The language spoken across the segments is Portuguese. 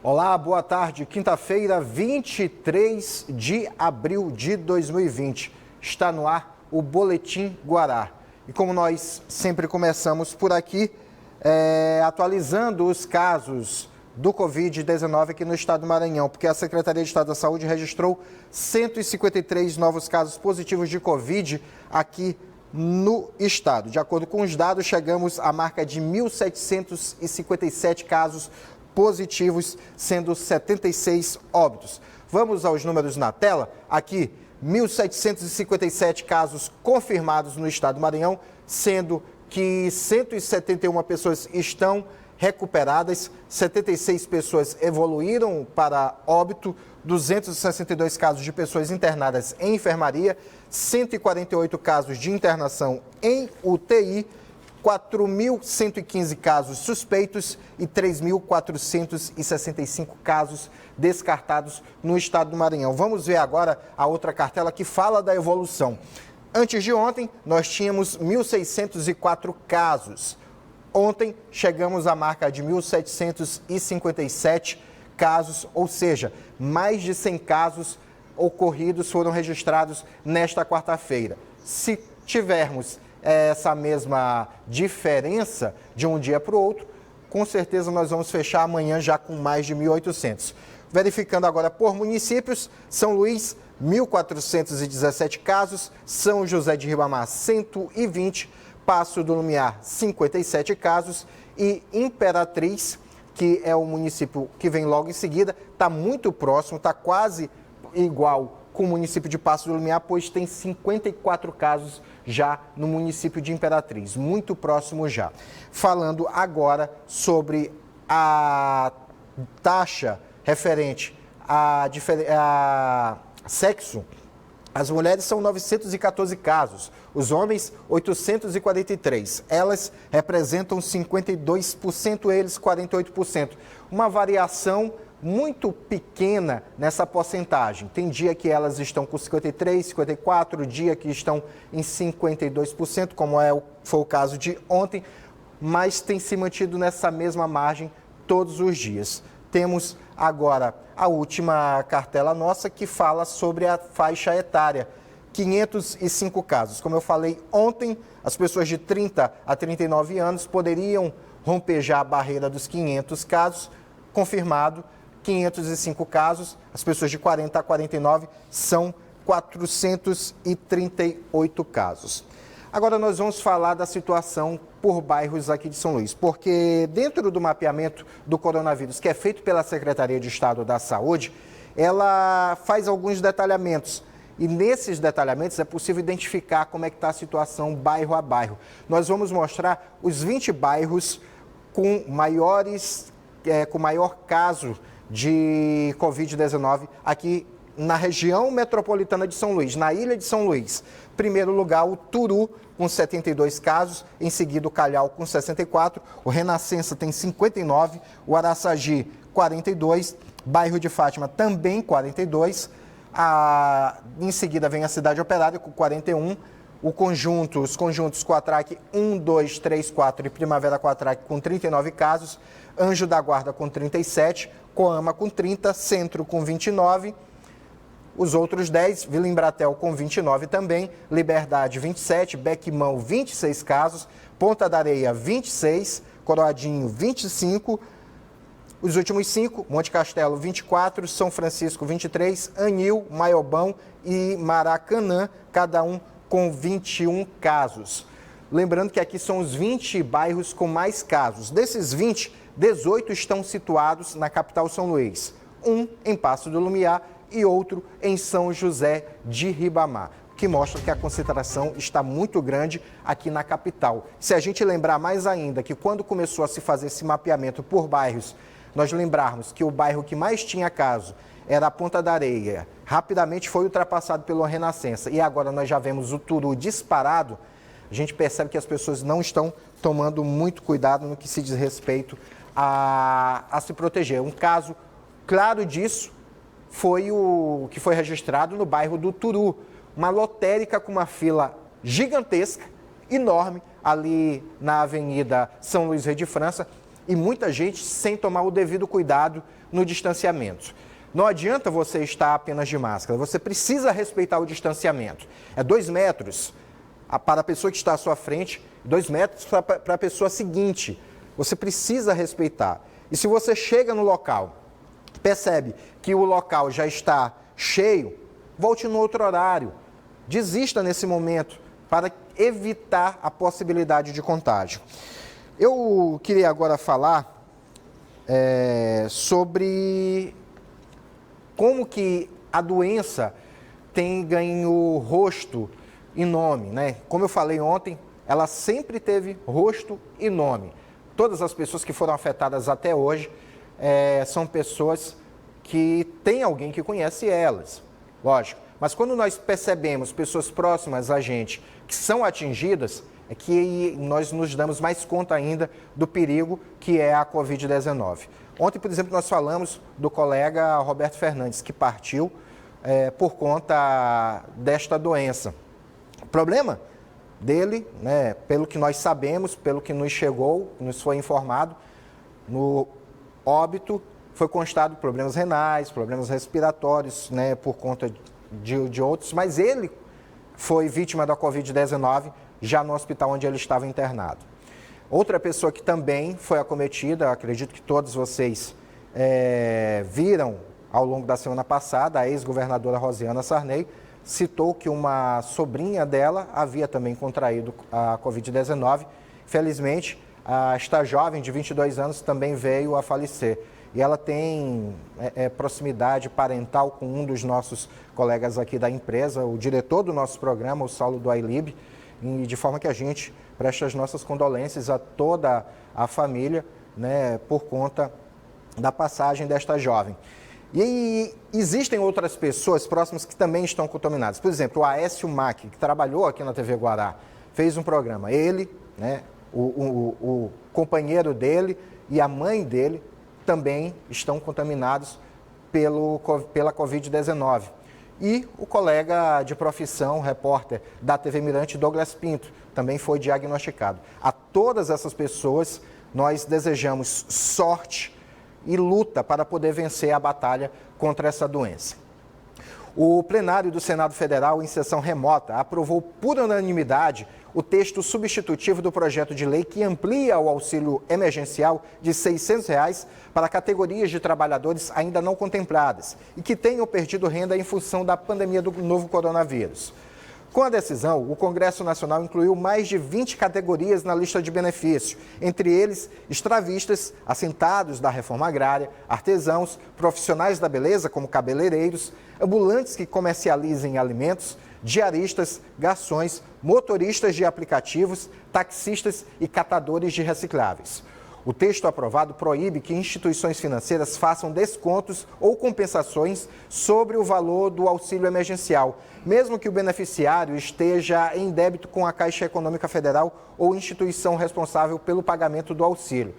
Olá, boa tarde. Quinta-feira, 23 de abril de 2020. Está no ar o Boletim Guará. E como nós sempre começamos por aqui, atualizando os casos do Covid-19 aqui no estado do Maranhão, porque a Secretaria de Estado da Saúde registrou 153 novos casos positivos de Covid aqui no estado. De acordo com os dados, chegamos à marca de 1.757 casos positivos, sendo 76 óbitos. Vamos aos números na tela. Aqui, 1.757 casos confirmados no estado do Maranhão, sendo que 171 pessoas estão recuperadas, 76 pessoas evoluíram para óbito, 262 casos de pessoas internadas em enfermaria, 148 casos de internação em UTI, 4.115 casos suspeitos e 3.465 casos descartados no estado do Maranhão. Vamos ver agora a outra cartela que fala da evolução. Antes de ontem, nós tínhamos 1.604 casos. Ontem, chegamos à marca de 1.757 casos, ou seja, mais de 100 casos ocorridos foram registrados nesta quarta-feira. Se tivermos essa mesma diferença de um dia para o outro, com certeza nós vamos fechar amanhã já com mais de 1.800. Verificando agora por municípios, São Luís, 1.417 casos, São José de Ribamar, 120, Paço do Lumiar, 57 casos e Imperatriz, que é o município que vem logo em seguida, está muito próximo, está quase igual com o município de Paço do Lumiar, pois tem 54 casos já no município de Imperatriz, muito próximo já. Falando agora sobre a taxa referente a sexo, as mulheres são 914 casos, os homens 843. Elas representam 52%, eles 48%. Uma variação muito pequena nessa porcentagem. Tem dia que elas estão com 53%, 54%, dia que estão em 52%, como foi o caso de ontem, mas tem se mantido nessa mesma margem todos os dias. Temos agora a última cartela nossa que fala sobre a faixa etária, 505 casos. Como eu falei ontem, as pessoas de 30 a 39 anos poderiam romper já a barreira dos 500 casos, confirmado, 505 casos, as pessoas de 40 a 49 são 438 casos. Agora nós vamos falar da situação por bairros aqui de São Luís, porque dentro do mapeamento do coronavírus, que é feito pela Secretaria de Estado da Saúde, ela faz alguns detalhamentos. E nesses detalhamentos é possível identificar como é que está a situação bairro a bairro. Nós vamos mostrar os 20 bairros com maior caso de Covid-19 aqui na região metropolitana de São Luís, na ilha de São Luís. Primeiro lugar, o Turu, com 72 casos, em seguida o Calhau, com 64, o Renascença tem 59, o Araçagi, 42, bairro de Fátima, também 42, em seguida vem a Cidade Operária, com 41, os conjuntos Quatraque 1, 2, 3, 4 e Primavera Quatraque, com 39 casos, Anjo da Guarda, com 37, Coama, com 30, Centro, com 29, os outros 10, Vila Embratel com 29 também, Liberdade 27, Bequimão 26 casos, Ponta da Areia 26, Coroadinho 25, os últimos 5, Monte Castelo 24, São Francisco 23, Anil, Maiobão e Maracanã, cada um com 21 casos. Lembrando que aqui são os 20 bairros com mais casos. Desses 20, 18 estão situados na capital São Luís, um em Paço do Lumiar e outro em São José de Ribamar, que mostra que a concentração está muito grande aqui na capital. Se a gente lembrar mais ainda que quando começou a se fazer esse mapeamento por bairros, nós lembrarmos que o bairro que mais tinha caso era a Ponta da Areia, rapidamente foi ultrapassado pelo Renascença e agora nós já vemos o Turu disparado, a gente percebe que as pessoas não estão tomando muito cuidado no que se diz respeito a se proteger. Um caso claro disso foi o que foi registrado no bairro do Turu, uma lotérica com uma fila gigantesca, enorme, ali na Avenida São Luís Rei de França, e muita gente sem tomar o devido cuidado no distanciamento. Não adianta você estar apenas de máscara, você precisa respeitar o distanciamento. É 2 metros para a pessoa que está à sua frente, 2 metros para a pessoa seguinte. Você precisa respeitar. E se você chega no local, percebe que o local já está cheio, volte no outro horário. Desista nesse momento para evitar a possibilidade de contágio. Eu queria agora falar sobre como que a doença tem ganho rosto e nome, né? Como eu falei ontem, ela sempre teve rosto e nome. Todas as pessoas que foram afetadas até hoje são pessoas que têm alguém que conhece elas, lógico. Mas quando nós percebemos pessoas próximas a gente que são atingidas, é que nós nos damos mais conta ainda do perigo que é a Covid-19. Ontem, por exemplo, nós falamos do colega Roberto Fernandes, que partiu por conta desta doença. O problema dele, né, pelo que nós sabemos, pelo que nos chegou, nos foi informado, no óbito foi constado problemas renais, problemas respiratórios, né, por conta de outros, mas ele foi vítima da Covid-19 já no hospital onde ele estava internado. Outra pessoa que também foi acometida, acredito que todos vocês viram ao longo da semana passada, a ex-governadora Rosiana Sarney citou que uma sobrinha dela havia também contraído a Covid-19. Felizmente, esta jovem de 22 anos também veio a falecer. E ela tem proximidade parental com um dos nossos colegas aqui da empresa, o diretor do nosso programa, o Saulo do Ailib, e de forma que a gente presta as nossas condolências a toda a família, né, por conta da passagem desta jovem. E existem outras pessoas próximas que também estão contaminadas. Por exemplo, o Aécio Mac, que trabalhou aqui na TV Guará, fez um programa. Ele, né, o companheiro dele e a mãe dele também estão contaminados pela Covid-19. E o colega de profissão, repórter da TV Mirante, Douglas Pinto, também foi diagnosticado. A todas essas pessoas, nós desejamos sorte e luta para poder vencer a batalha contra essa doença. O plenário do Senado Federal, em sessão remota, aprovou por unanimidade o texto substitutivo do projeto de lei que amplia o auxílio emergencial de R$ 600 para categorias de trabalhadores ainda não contempladas e que tenham perdido renda em função da pandemia do novo coronavírus. Com a decisão, o Congresso Nacional incluiu mais de 20 categorias na lista de benefício, entre eles extravistas, assentados da reforma agrária, artesãos, profissionais da beleza, como cabeleireiros, ambulantes que comercializem alimentos, diaristas, garçons, motoristas de aplicativos, taxistas e catadores de recicláveis. O texto aprovado proíbe que instituições financeiras façam descontos ou compensações sobre o valor do auxílio emergencial, mesmo que o beneficiário esteja em débito com a Caixa Econômica Federal ou instituição responsável pelo pagamento do auxílio.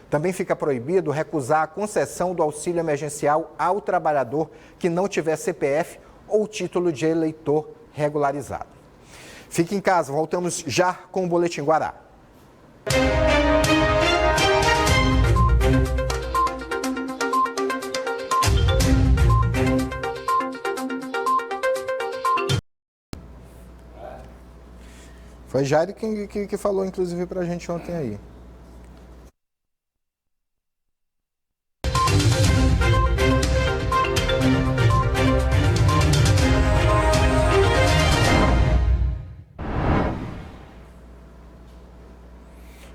Também fica proibido recusar a concessão do auxílio emergencial ao trabalhador que não tiver CPF ou título de eleitor regularizado. Fique em casa, voltamos já com o Boletim Guará. Foi Jair que falou, inclusive, para a gente ontem aí.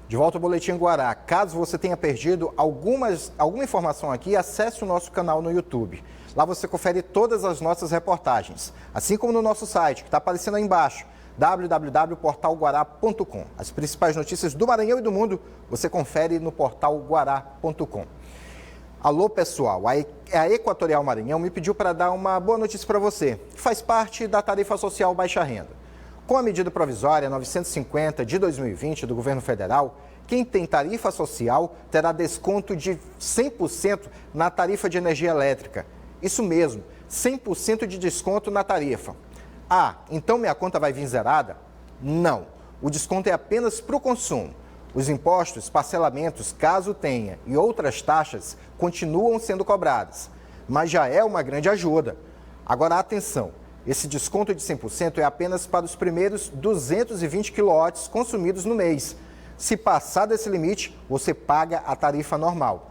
De volta ao Boletim Guará. Caso você tenha perdido alguma informação aqui, acesse o nosso canal no YouTube. Lá você confere todas as nossas reportagens, assim como no nosso site, que está aparecendo aí embaixo, www.portalguará.com. As principais notícias do Maranhão e do mundo você confere no portalguará.com. Alô, pessoal, a Equatorial Maranhão me pediu para dar uma boa notícia para você, que faz parte da tarifa social baixa renda. Com a medida provisória 950 de 2020 do governo federal, quem tem tarifa social terá desconto de 100% na tarifa de energia elétrica. Isso mesmo, 100% de desconto na tarifa. Ah, então minha conta vai vir zerada? Não, o desconto é apenas para o consumo. Os impostos, parcelamentos, caso tenha, e outras taxas continuam sendo cobradas, mas já é uma grande ajuda. Agora, atenção, esse desconto de 100% é apenas para os primeiros 220 quilowatts consumidos no mês. Se passar desse limite, você paga a tarifa normal.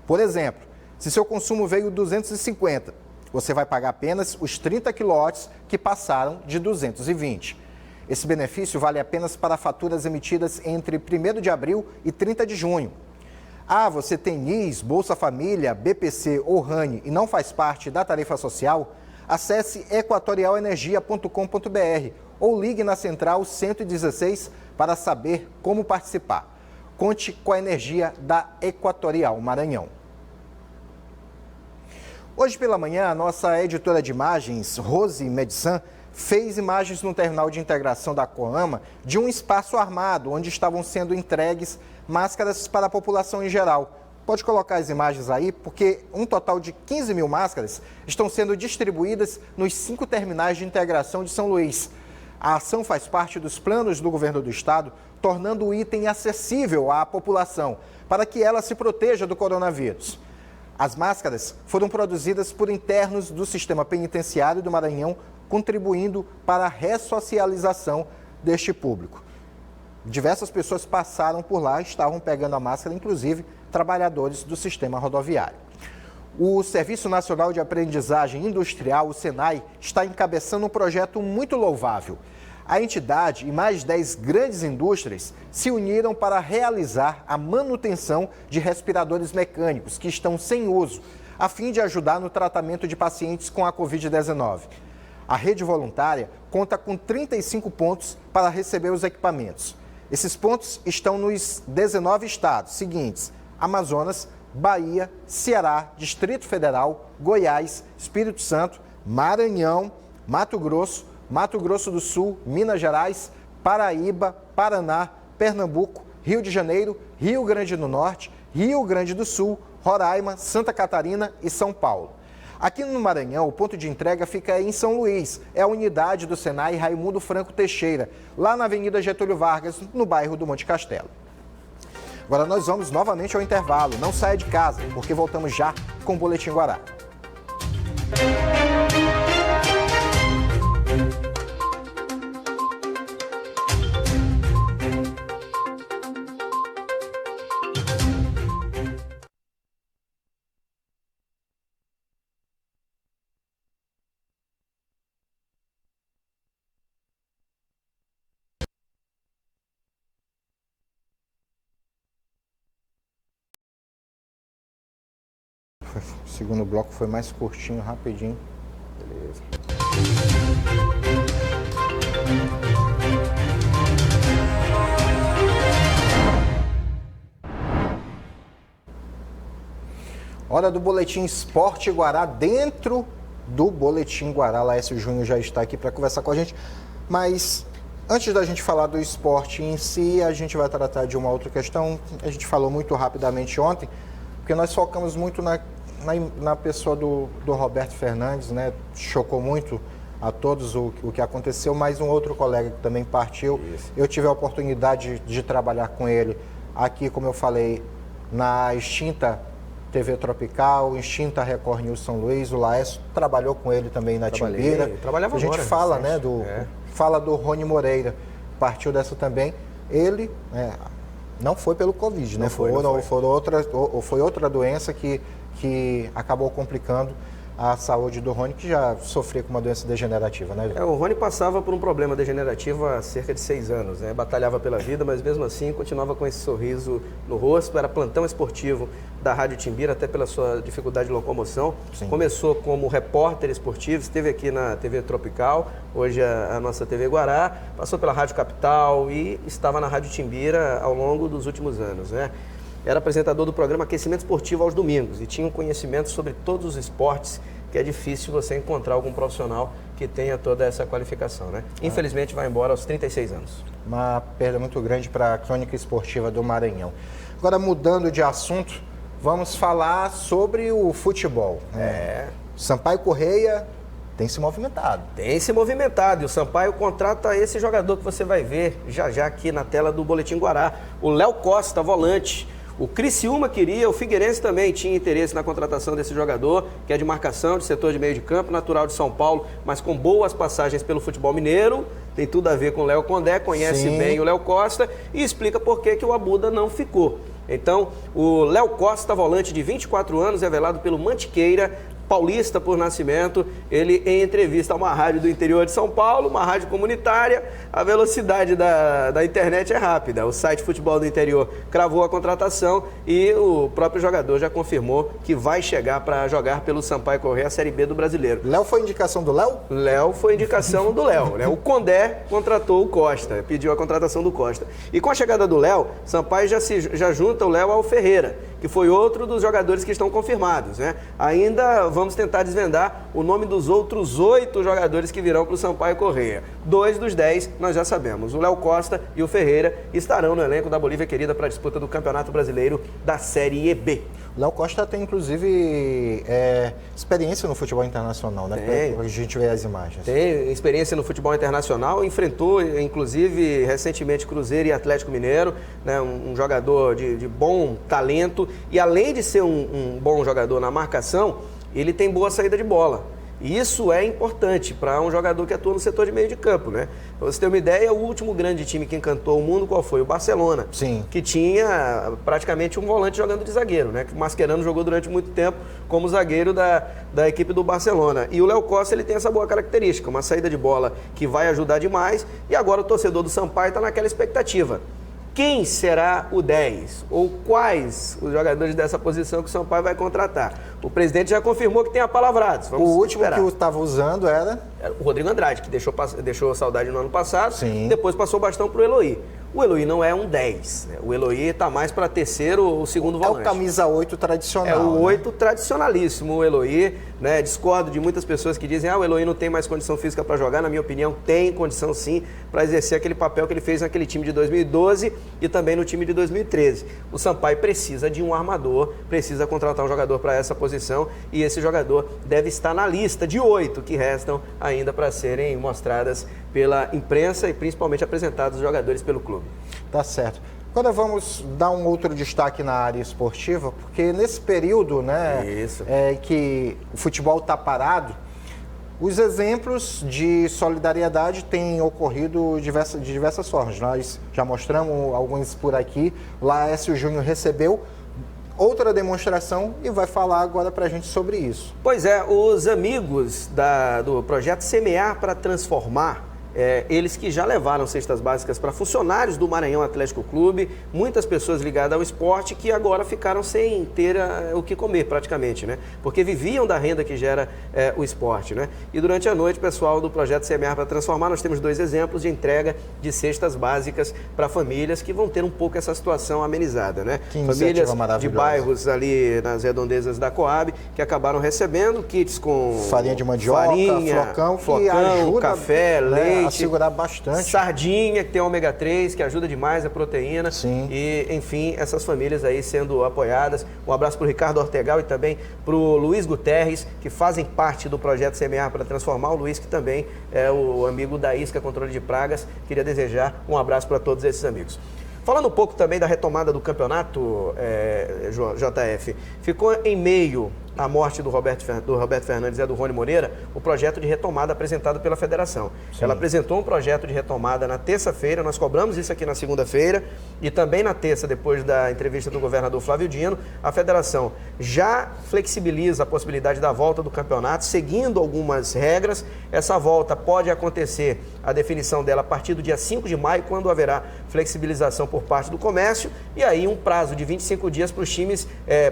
Por exemplo, se seu consumo veio 250, você vai pagar apenas os 30 quilowatts que passaram de 220. Esse benefício vale apenas para faturas emitidas entre 1º de abril e 30 de junho. Ah, você tem NIS, Bolsa Família, BPC ou RANE e não faz parte da tarifa social? Acesse equatorialenergia.com.br ou ligue na Central 116 para saber como participar. Conte com a energia da Equatorial Maranhão. Hoje pela manhã, a nossa editora de imagens, Rose Medsan, fez imagens no terminal de integração da Coama de um espaço armado onde estavam sendo entregues máscaras para a população em geral. Pode colocar as imagens aí, porque um total de 15 mil máscaras estão sendo distribuídas nos 5 terminais de integração de São Luís. A ação faz parte dos planos do governo do estado, tornando o item acessível à população, para que ela se proteja do coronavírus. As máscaras foram produzidas por internos do sistema penitenciário do Maranhão, contribuindo para a ressocialização deste público. Diversas pessoas passaram por lá e estavam pegando a máscara, inclusive trabalhadores do sistema rodoviário. O Serviço Nacional de Aprendizagem Industrial, o SENAI, está encabeçando um projeto muito louvável. A entidade e mais 10 grandes indústrias se uniram para realizar a manutenção de respiradores mecânicos que estão sem uso, a fim de ajudar no tratamento de pacientes com a Covid-19. A rede voluntária conta com 35 pontos para receber os equipamentos. Esses pontos estão nos 19 estados seguintes: Amazonas, Bahia, Ceará, Distrito Federal, Goiás, Espírito Santo, Maranhão, Mato Grosso do Sul, Minas Gerais, Paraíba, Paraná, Pernambuco, Rio de Janeiro, Rio Grande do Norte, Rio Grande do Sul, Roraima, Santa Catarina e São Paulo. Aqui no Maranhão, o ponto de entrega fica em São Luís. É a unidade do SENAI Raimundo Franco Teixeira, lá na Avenida Getúlio Vargas, no bairro do Monte Castelo. Agora nós vamos novamente ao intervalo. Não saia de casa, porque voltamos já com o Boletim Guará. O segundo bloco foi mais curtinho, rapidinho. Beleza. Hora do Boletim Esporte Guará. Dentro do Boletim Guará, Laércio Júnior já está aqui para conversar com a gente. Mas antes da gente falar do esporte em si, a gente vai tratar de uma outra questão. A gente falou muito rapidamente ontem, porque nós focamos muito na pessoa do Roberto Fernandes, né? Chocou muito a todos o que aconteceu, mas um outro colega que também partiu. Isso. Eu tive a oportunidade de trabalhar com ele aqui, como eu falei, na extinta TV Tropical, extinta Record News São Luís. O Laércio trabalhou com ele também na Timbira. Trabalhava agora. A gente fala, né, fala do Rony Moreira, partiu dessa também. Ele não foi pelo Covid, né? Foi outra doença que acabou complicando a saúde do Rony, que já sofria com uma doença degenerativa, né? O Rony passava por um problema degenerativo há cerca de 6 anos, né? Batalhava pela vida, mas mesmo assim continuava com esse sorriso no rosto. Era plantão esportivo da Rádio Timbira, até pela sua dificuldade de locomoção. Sim. Começou como repórter esportivo, esteve aqui na TV Tropical, hoje a nossa TV Guará, passou pela Rádio Capital e estava na Rádio Timbira ao longo dos últimos anos, né? Era apresentador do programa Aquecimento Esportivo aos domingos e tinha um conhecimento sobre todos os esportes, que é difícil você encontrar algum profissional que tenha toda essa qualificação, né? Infelizmente vai embora aos 36 anos. Uma perda muito grande para a crônica esportiva do Maranhão. Agora, mudando de assunto, vamos falar sobre o futebol. Sampaio Corrêa tem se movimentado. Tem se movimentado, e o Sampaio contrata esse jogador que você vai ver já já aqui na tela do Boletim Guará, o Léo Costa, volante. O Criciúma queria, o Figueirense também tinha interesse na contratação desse jogador, que é de marcação, de setor de meio de campo, natural de São Paulo, mas com boas passagens pelo futebol mineiro, tem tudo a ver com o Léo Condé, conhece bem o Léo Costa e explica por que o Abuda não ficou. Então, o Léo Costa, volante de 24 anos, revelado pelo Mantiqueira, paulista por nascimento, ele em entrevista a uma rádio do interior de São Paulo, uma rádio comunitária, a velocidade da internet é rápida. O site Futebol do Interior cravou a contratação e o próprio jogador já confirmou que vai chegar para jogar pelo Sampaio Corrêa a Série B do Brasileiro. Léo foi indicação do Léo? Léo foi indicação do Léo, né? O Condé contratou o Costa, pediu a contratação do Costa. E com a chegada do Léo, Sampaio já junta o Léo ao Ferreira, que foi outro dos jogadores que estão confirmados, né? Ainda vamos tentar desvendar o nome dos outros 8 jogadores que virão para o Sampaio Corrêa. 2 dos 10 nós já sabemos. O Léo Costa e o Ferreira estarão no elenco da Bolívia Querida para a disputa do Campeonato Brasileiro da Série B. O Léo Costa tem, inclusive, experiência no futebol internacional, né? A gente vê as imagens. Tem experiência no futebol internacional, enfrentou, inclusive, recentemente Cruzeiro e Atlético Mineiro, né? Um jogador de bom talento e, além de ser um bom jogador na marcação, ele tem boa saída de bola. E isso é importante para um jogador que atua no setor de meio de campo, né? Para você ter uma ideia, o último grande time que encantou o mundo, qual foi? O Barcelona. Sim. Que tinha praticamente um volante jogando de zagueiro, né? Que o Mascherano jogou durante muito tempo como zagueiro da equipe do Barcelona. E o Léo Costa, ele tem essa boa característica, uma saída de bola que vai ajudar demais. E agora o torcedor do Sampaio está naquela expectativa. Quem será o 10? Ou quais os jogadores dessa posição que o Sampaio vai contratar? O presidente já confirmou que tem apalavrados. O último que eu estava usando era o Rodrigo Andrade, que deixou saudade no ano passado. Sim. Depois passou o bastão para o Eloy. O Eloy não é um 10. Né? O Eloy está mais para terceiro ou segundo volante. É o camisa 8 tradicional. É o 8 né? tradicionalíssimo, o Eloy. Né? Discordo de muitas pessoas que dizem o Eloy não tem mais condição física para jogar. Na minha opinião, tem condição sim para exercer aquele papel que ele fez naquele time de 2012 e também no time de 2013. O Sampaio precisa de um armador, precisa contratar um jogador para essa posição e esse jogador deve estar na lista de 8 que restam ainda para serem mostradas pela imprensa e principalmente apresentados os jogadores pelo clube. Tá certo. Agora vamos dar um outro destaque na área esportiva, porque nesse período, né, que o futebol está parado, os exemplos de solidariedade têm ocorrido de diversas formas. Nós já mostramos alguns por aqui. O Laércio Júnior recebeu outra demonstração e vai falar agora para a gente sobre isso. Pois é, os amigos do projeto Semear para Transformar, eles que já levaram cestas básicas para funcionários do Maranhão Atlético Clube, muitas pessoas ligadas ao esporte que agora ficaram sem ter o que comer praticamente, né? Porque viviam da renda que gera o esporte, né? E durante a noite, pessoal do projeto Semear para Transformar, nós temos 2 exemplos de entrega de cestas básicas para famílias que vão ter um pouco essa situação amenizada, né? Famílias de bairros ali nas redondezas da Coab que acabaram recebendo kits com farinha de mandioca, flocão, que ajuda, café, leite, a segurar bastante. Sardinha, que tem ômega 3, que ajuda demais a proteína. Sim. E, enfim, essas famílias aí sendo apoiadas. Um abraço para o Ricardo Ortegal e também para o Luiz Guterres, que fazem parte do projeto Semear para Transformar. O Luiz, que também é o amigo da Isca Controle de Pragas. Queria desejar um abraço para todos esses amigos. Falando um pouco também da retomada do campeonato, JF, ficou em meio à morte do Roberto Fernandes e do Rony Moreira, o projeto de retomada apresentado pela Federação. Sim. Ela apresentou um projeto de retomada na terça-feira, nós cobramos isso aqui na segunda-feira, e também na terça, depois da entrevista do governador Flávio Dino, a Federação já flexibiliza a possibilidade da volta do campeonato, seguindo algumas regras. Essa volta pode acontecer, a definição dela, a partir do dia 5 de maio, quando haverá flexibilização por parte do comércio, e aí um prazo de 25 dias para os times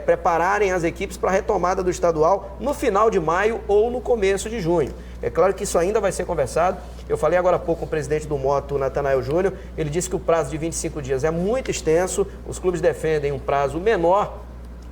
prepararem as equipes para a retomada do estadual no final de maio ou no começo de junho. É claro que isso ainda vai ser conversado. Eu falei agora há pouco com o presidente do Moto, Natanael Júnior, ele disse que o prazo de 25 dias é muito extenso, os clubes defendem um prazo menor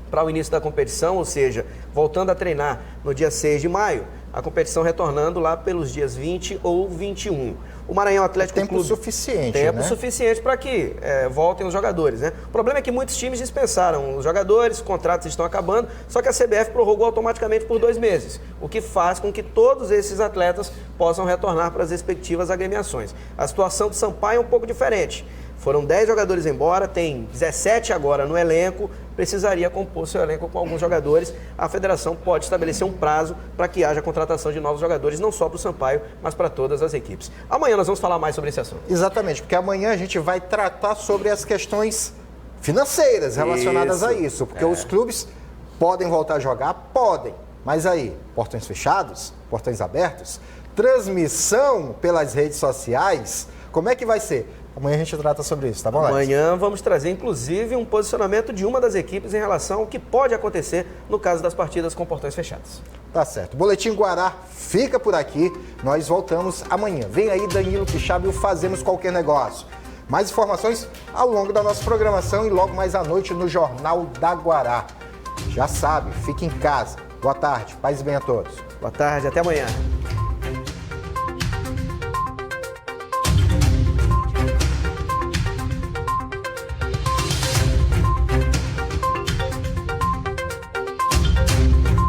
para o início da competição, ou seja, voltando a treinar no dia 6 de maio, a competição retornando lá pelos dias 20 ou 21. O Maranhão Atlético Clube... Tempo suficiente, Tempo né? suficiente para que voltem os jogadores, né? O problema é que muitos times dispensaram os jogadores, os contratos estão acabando, só que a CBF prorrogou automaticamente por 2 meses, o que faz com que todos esses atletas possam retornar para as respectivas agremiações. A situação do Sampaio é um pouco diferente. Foram 10 jogadores embora, tem 17 agora no elenco, precisaria compor seu elenco com alguns jogadores. A federação pode estabelecer um prazo para que haja contratação de novos jogadores, não só para o Sampaio, mas para todas as equipes. Amanhã nós vamos falar mais sobre esse assunto. Exatamente, porque amanhã a gente vai tratar sobre as questões financeiras relacionadas a isso. Porque os clubes podem voltar a jogar? Podem. Mas aí, portões fechados, portões abertos, transmissão pelas redes sociais, como é que vai ser? Amanhã a gente trata sobre isso, tá bom, Alex? Amanhã vamos trazer, inclusive, um posicionamento de uma das equipes em relação ao que pode acontecer no caso das partidas com portões fechados. Tá certo. Boletim Guará fica por aqui. Nós voltamos amanhã. Vem aí Danilo Quixaba e o Fazemos Qualquer Negócio. Mais informações ao longo da nossa programação e logo mais à noite no Jornal da Guará. Já sabe, fique em casa. Boa tarde, paz e bem a todos. Boa tarde, até amanhã.